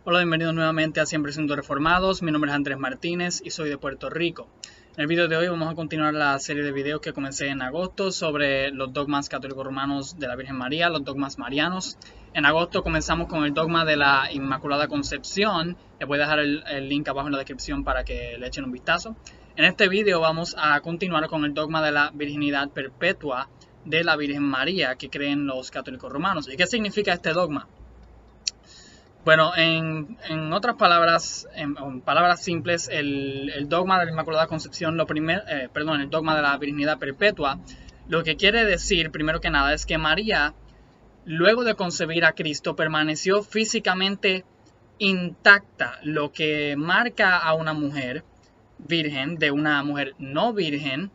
Hola, bienvenidos nuevamente a Siempre Siendo Reformados. Mi nombre es Andrés Martínez y soy de Puerto Rico. En el video de hoy vamos a continuar la serie de videos que comencé en agosto sobre los dogmas católicos romanos de la Virgen María, los dogmas marianos. En agosto comenzamos con el dogma de la Inmaculada Concepción. Les voy a dejar el link abajo en la descripción para que le echen un vistazo. En este video vamos a continuar con el dogma de la virginidad perpetua de la Virgen María que creen los católicos romanos. ¿Y qué significa este dogma? Bueno, en otras palabras, en palabras simples, el dogma de la Inmaculada Concepción, el dogma de la virginidad perpetua, lo que quiere decir, primero que nada, es que María, luego de concebir a Cristo, permaneció físicamente intacta, lo que marca a una mujer virgen de una mujer no virgen.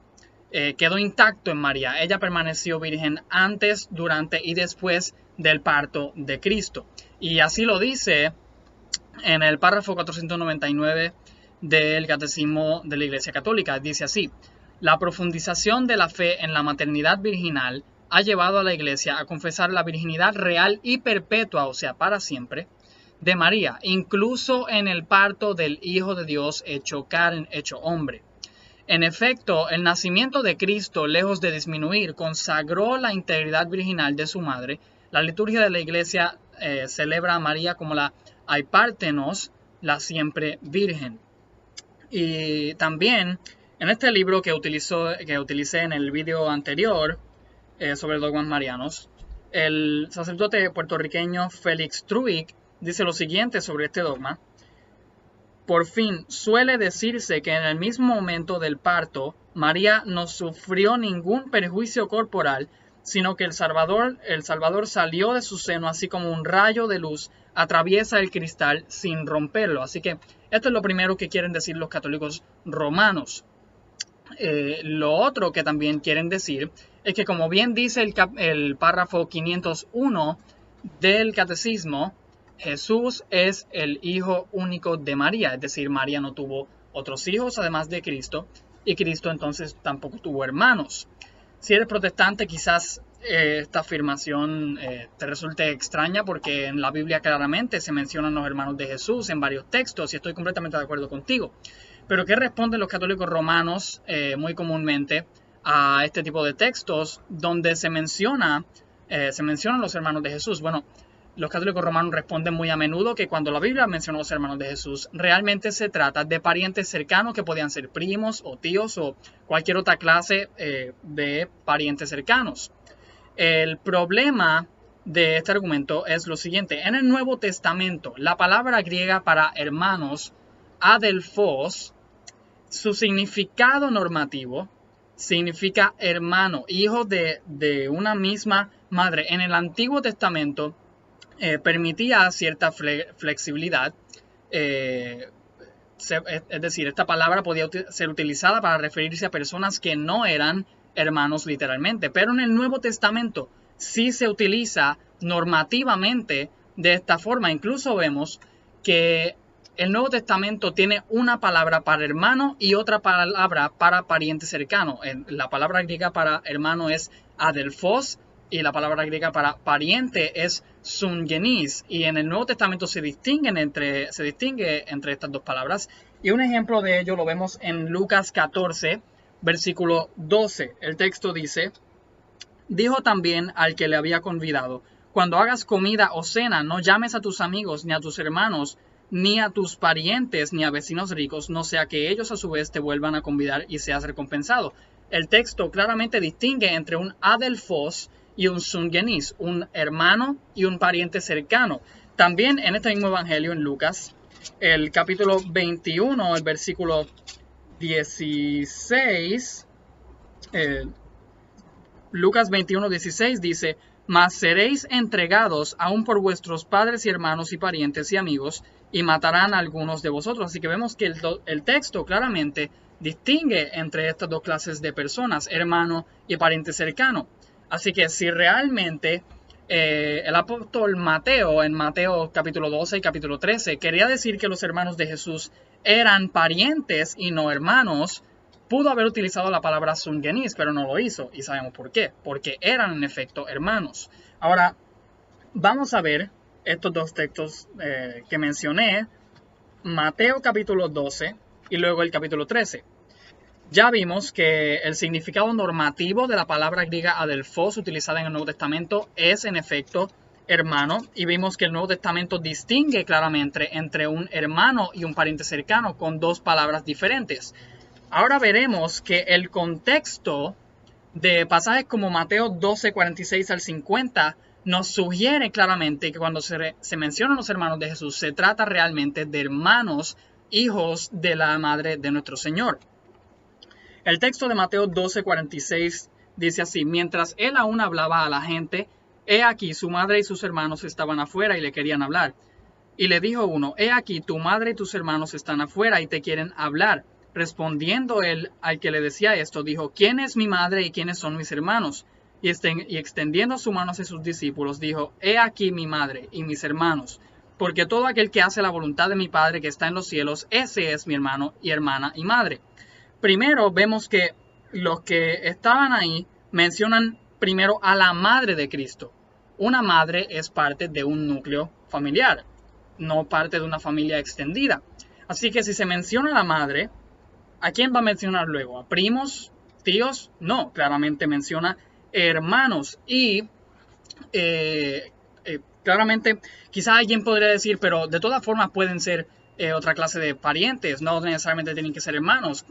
Quedó intacto en María. Ella permaneció virgen antes, durante y después del parto de Cristo. Y así lo dice en el párrafo 499 del Catecismo de la Iglesia Católica. Dice así: la profundización de la fe en la maternidad virginal ha llevado a la Iglesia a confesar la virginidad real y perpetua, o sea, para siempre, de María, incluso en el parto del Hijo de Dios hecho carne, hecho hombre. En efecto, el nacimiento de Cristo, lejos de disminuir, consagró la integridad virginal de su madre. La liturgia de la Iglesia celebra a María como la Aipártenos, la siempre virgen. Y también en este libro que utilicé en el video anterior sobre dogmas marianos, el sacerdote puertorriqueño Félix Truick dice lo siguiente sobre este dogma. Por fin, suele decirse que en el mismo momento del parto, María no sufrió ningún perjuicio corporal, sino que el Salvador salió de su seno así como un rayo de luz atraviesa el cristal sin romperlo. Así que esto es lo primero que quieren decir los católicos romanos. Lo otro que también quieren decir es que, como bien dice el párrafo 501 del Catecismo, Jesús es el Hijo único de María, es decir, María no tuvo otros hijos además de Cristo, y Cristo entonces tampoco tuvo hermanos. Si eres protestante, quizás esta afirmación te resulte extraña, porque en la Biblia claramente se mencionan los hermanos de Jesús en varios textos, y estoy completamente de acuerdo contigo. Pero ¿qué responden los católicos romanos muy comúnmente a este tipo de textos donde se mencionan los hermanos de Jesús? Bueno, los católicos romanos responden muy a menudo que cuando la Biblia menciona a los hermanos de Jesús, realmente se trata de parientes cercanos que podían ser primos o tíos o cualquier otra clase de parientes cercanos. El problema de este argumento es lo siguiente. En el Nuevo Testamento, la palabra griega para hermanos, adelphos, su significado normativo significa hermano, hijo de una misma madre. En el Antiguo Testamento permitía cierta flexibilidad, es decir, esta palabra podía ser utilizada para referirse a personas que no eran hermanos literalmente, pero en el Nuevo Testamento sí se utiliza normativamente de esta forma. Incluso vemos que el Nuevo Testamento tiene una palabra para hermano y otra palabra para pariente cercano. La palabra griega para hermano es adelphos y la palabra griega para pariente es sungenis. Y en el Nuevo Testamento se distingue entre estas dos palabras. Y un ejemplo de ello lo vemos en Lucas 14, versículo 12. El texto dice: dijo también al que le había convidado: cuando hagas comida o cena, no llames a tus amigos, ni a tus hermanos, ni a tus parientes, ni a vecinos ricos, no sea que ellos a su vez te vuelvan a convidar y seas recompensado. El texto claramente distingue entre un adelphos y un sungenis, un hermano y un pariente cercano. También en este mismo evangelio, en Lucas, el capítulo 21, el versículo 16, Lucas 21, 16 dice: mas seréis entregados aún por vuestros padres y hermanos y parientes y amigos, y matarán a algunos de vosotros. Así que vemos que el texto claramente distingue entre estas dos clases de personas, hermano y pariente cercano. Así que si realmente el apóstol Mateo, en Mateo capítulo 12 y capítulo 13, quería decir que los hermanos de Jesús eran parientes y no hermanos, pudo haber utilizado la palabra sungenis, pero no lo hizo. Y sabemos por qué. Porque eran en efecto hermanos. Ahora, vamos a ver estos dos textos que mencioné, Mateo capítulo 12 y luego el capítulo 13. Ya vimos que el significado normativo de la palabra griega adelphos utilizada en el Nuevo Testamento es en efecto hermano, y vimos que el Nuevo Testamento distingue claramente entre un hermano y un pariente cercano con dos palabras diferentes. Ahora veremos que el contexto de pasajes como Mateo 12, 46 al 50 nos sugiere claramente que cuando se mencionan los hermanos de Jesús se trata realmente de hermanos, hijos de la madre de nuestro Señor. El texto de Mateo 12, 46 dice así: mientras él aún hablaba a la gente, he aquí su madre y sus hermanos estaban afuera y le querían hablar. Y le dijo uno: he aquí tu madre y tus hermanos están afuera y te quieren hablar. Respondiendo él al que le decía esto, dijo: ¿quién es mi madre y quiénes son mis hermanos? Y extendiendo su mano hacia sus discípulos, dijo: he aquí mi madre y mis hermanos, porque todo aquel que hace la voluntad de mi Padre que está en los cielos, ese es mi hermano y hermana y madre. Primero vemos que los que estaban ahí mencionan primero a la madre de Cristo. Una madre es parte de un núcleo familiar, no parte de una familia extendida. Así que si se menciona a la madre, ¿a quién va a mencionar luego? ¿A primos? ¿Tíos? No, claramente menciona hermanos. Y claramente quizá alguien podría decir, pero de todas formas pueden ser otra clase de parientes, no necesariamente tienen que ser hermanos.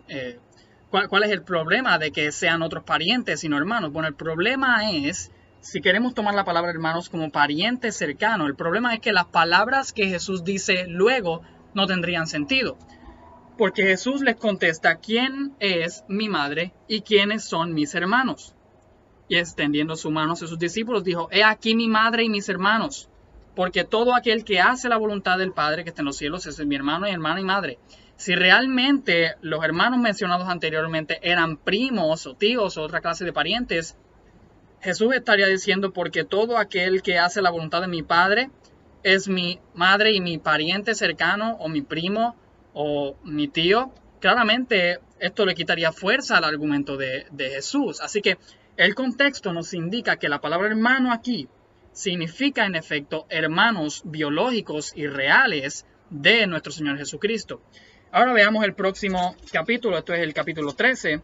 ¿Cuál es el problema de que sean otros parientes y no hermanos? Bueno, el problema es, si queremos tomar la palabra hermanos como pariente cercano, el problema es que las palabras que Jesús dice luego no tendrían sentido. Porque Jesús les contesta: ¿quién es mi madre y quiénes son mis hermanos? Y extendiendo su mano hacia sus discípulos, dijo: he aquí mi madre y mis hermanos, porque todo aquel que hace la voluntad del Padre que está en los cielos, ese es mi hermano y hermana y madre. Si realmente los hermanos mencionados anteriormente eran primos o tíos o otra clase de parientes, Jesús estaría diciendo: porque todo aquel que hace la voluntad de mi Padre es mi madre y mi pariente cercano, o mi primo o mi tío. Claramente esto le quitaría fuerza al argumento de Jesús. Así que el contexto nos indica que la palabra hermano aquí significa en efecto hermanos biológicos y reales de nuestro Señor Jesucristo. Ahora veamos el próximo capítulo, esto es el capítulo 13.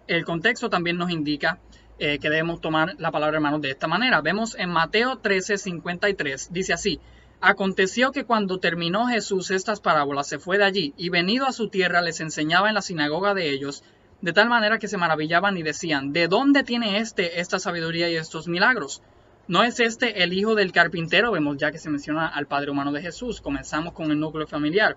El contexto también nos indica que debemos tomar la palabra hermanos de esta manera. Vemos en Mateo 13, 53, dice así: aconteció que cuando terminó Jesús estas parábolas, se fue de allí, y venido a su tierra les enseñaba en la sinagoga de ellos, de tal manera que se maravillaban y decían: ¿de dónde tiene esta sabiduría y estos milagros? ¿No es este el hijo del carpintero? Vemos ya que se menciona al padre humano de Jesús. Comenzamos con el núcleo familiar.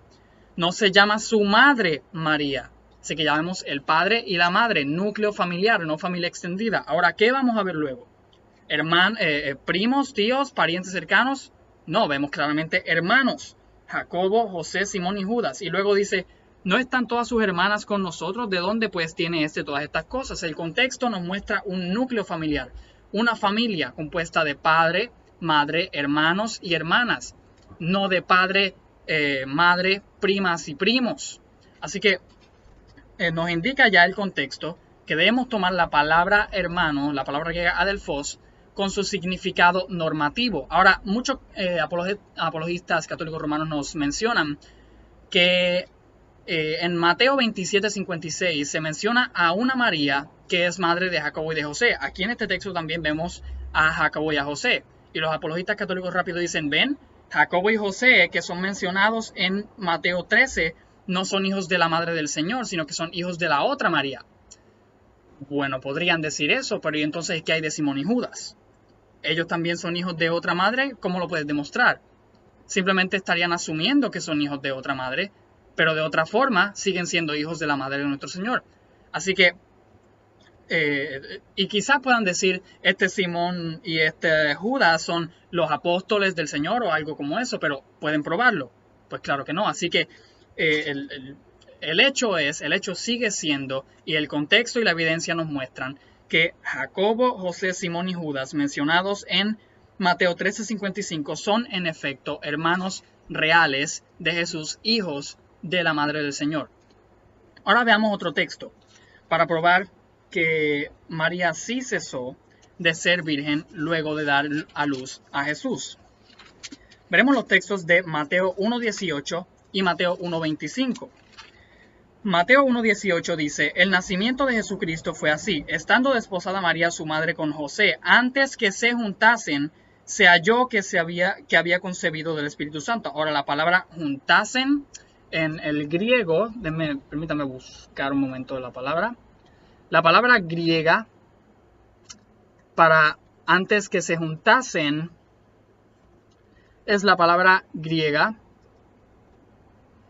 ¿No se llama su madre María? Así que ya vemos el padre y la madre, núcleo familiar, no familia extendida. Ahora, ¿qué vamos a ver luego? ¿Primos, tíos, parientes cercanos? No, vemos claramente hermanos: Jacobo, José, Simón y Judas. Y luego dice: ¿no están todas sus hermanas con nosotros? ¿De dónde pues tiene todas estas cosas? El contexto nos muestra un núcleo familiar, una familia compuesta de padre, madre, hermanos y hermanas, no de padre, madre, primas y primos. Así que nos indica ya el contexto que debemos tomar la palabra hermano, la palabra griega adelphos, con su significado normativo. Ahora, muchos apologistas católicos romanos nos mencionan que en Mateo 27, 56 se menciona a una María que es madre de Jacobo y de José. Aquí en este texto también vemos a Jacobo y a José. Y los apologistas católicos rápido dicen: ven, Jacobo y José, que son mencionados en Mateo 13, no son hijos de la madre del Señor, sino que son hijos de la otra María. Bueno, podrían decir eso, pero ¿y entonces qué hay de Simón y Judas? ¿Ellos también son hijos de otra madre? ¿Cómo lo puedes demostrar? Simplemente estarían asumiendo que son hijos de otra madre, pero de otra forma siguen siendo hijos de la madre de nuestro Señor. Así que, y quizás puedan decir: este Simón y este Judas son los apóstoles del Señor o algo como eso, pero ¿pueden probarlo? Pues claro que no. Así que el hecho sigue siendo, y el contexto y la evidencia nos muestran que Jacobo, José, Simón y Judas, mencionados en Mateo 13:55, son en efecto hermanos reales de Jesús, hijos de la madre del Señor. Ahora veamos otro texto para probar que María sí cesó de ser virgen luego de dar a luz a Jesús. Veremos los textos de Mateo 1:18 y Mateo 1:25. Mateo 1:18 dice: el nacimiento de Jesucristo fue así. Estando desposada María su madre con José, antes que se juntasen, se halló que había concebido del Espíritu Santo. Ahora, la palabra juntasen en el griego, permítame buscar un momento la palabra. La palabra griega para antes que se juntasen es la palabra griega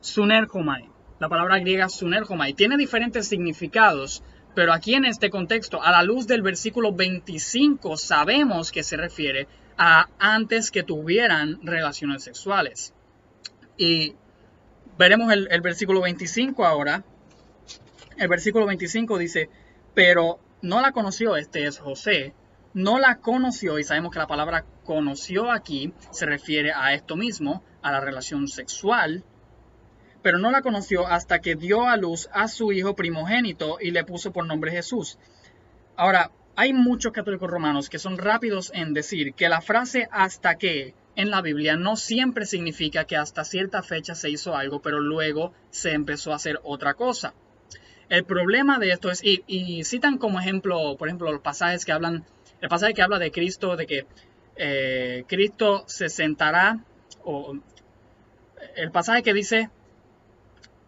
sunerchomai. La palabra griega sunerchomai tiene diferentes significados, pero aquí en este contexto, a la luz del versículo 25, sabemos que se refiere a antes que tuvieran relaciones sexuales. Y veremos el versículo 25 ahora. El versículo 25 dice: pero no la conoció, este es José, no la conoció, y sabemos que la palabra conoció aquí se refiere a esto mismo, a la relación sexual, pero no la conoció hasta que dio a luz a su hijo primogénito y le puso por nombre Jesús. Ahora, hay muchos católicos romanos que son rápidos en decir que la frase hasta que en la Biblia no siempre significa que hasta cierta fecha se hizo algo, pero luego se empezó a hacer otra cosa. El problema de esto es, y citan como ejemplo, por ejemplo, los pasajes que hablan, el pasaje que habla de Cristo, de que Cristo se sentará, o el pasaje que dice: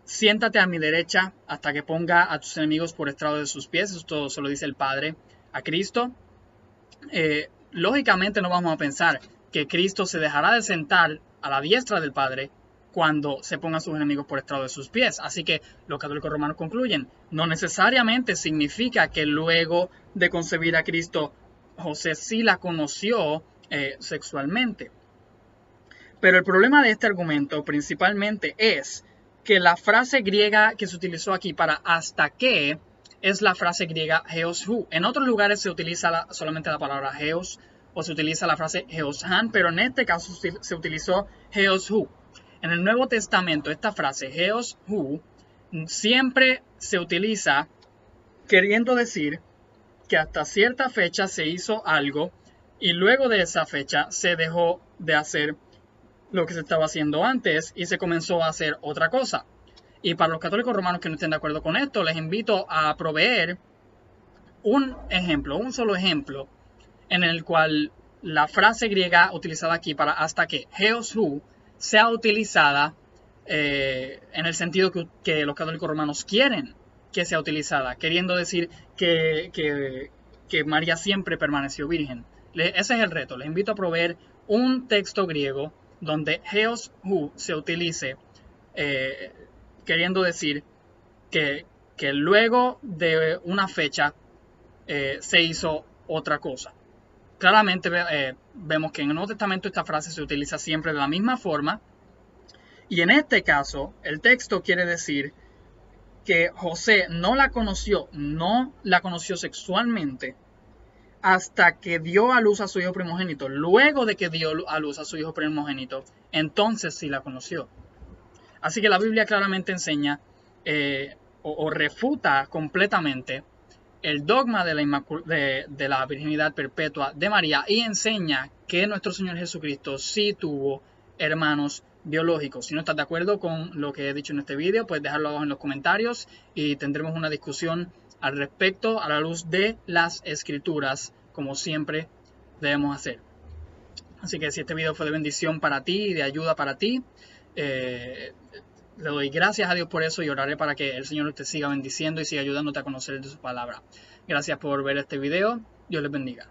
siéntate a mi derecha hasta que ponga a tus enemigos por estrado de sus pies. Esto se lo dice el Padre a Cristo. Lógicamente no vamos a pensar que Cristo se dejará de sentar a la diestra del Padre cuando se pongan sus enemigos por estrado de sus pies. Así que los católicos romanos concluyen: no necesariamente significa que luego de concebir a Cristo, José sí la conoció sexualmente. Pero el problema de este argumento principalmente es que la frase griega que se utilizó aquí para hasta que es la frase griega heos hu. En otros lugares se utiliza solamente la palabra heos o se utiliza la frase heos han, pero en este caso se utilizó heos hu. En el Nuevo Testamento esta frase heos hu siempre se utiliza queriendo decir que hasta cierta fecha se hizo algo y luego de esa fecha se dejó de hacer lo que se estaba haciendo antes y se comenzó a hacer otra cosa. Y para los católicos romanos que no estén de acuerdo con esto, les invito a proveer un ejemplo, un solo ejemplo, en el cual la frase griega utilizada aquí para hasta que, heos hu, sea utilizada en el sentido que los católicos romanos quieren que sea utilizada, queriendo decir que María siempre permaneció virgen. Ese es el reto. Les invito a proveer un texto griego donde heos hu se utilice queriendo decir que luego de una fecha se hizo otra cosa. Claramente vemos que en el Nuevo Testamento esta frase se utiliza siempre de la misma forma, y en este caso el texto quiere decir que José no la conoció sexualmente hasta que dio a luz a su hijo primogénito. Luego de que dio a luz a su hijo primogénito, entonces sí la conoció. Así que la Biblia claramente enseña o refuta completamente el dogma de la virginidad perpetua de María y enseña que nuestro Señor Jesucristo sí tuvo hermanos biológicos. Si no estás de acuerdo con lo que he dicho en este video, puedes dejarlo abajo en los comentarios y tendremos una discusión al respecto a la luz de las escrituras, como siempre debemos hacer. Así que si este video fue de bendición para ti y de ayuda para ti, le doy gracias a Dios por eso y oraré para que el Señor te siga bendiciendo y siga ayudándote a conocer de su palabra. Gracias por ver este video. Dios les bendiga.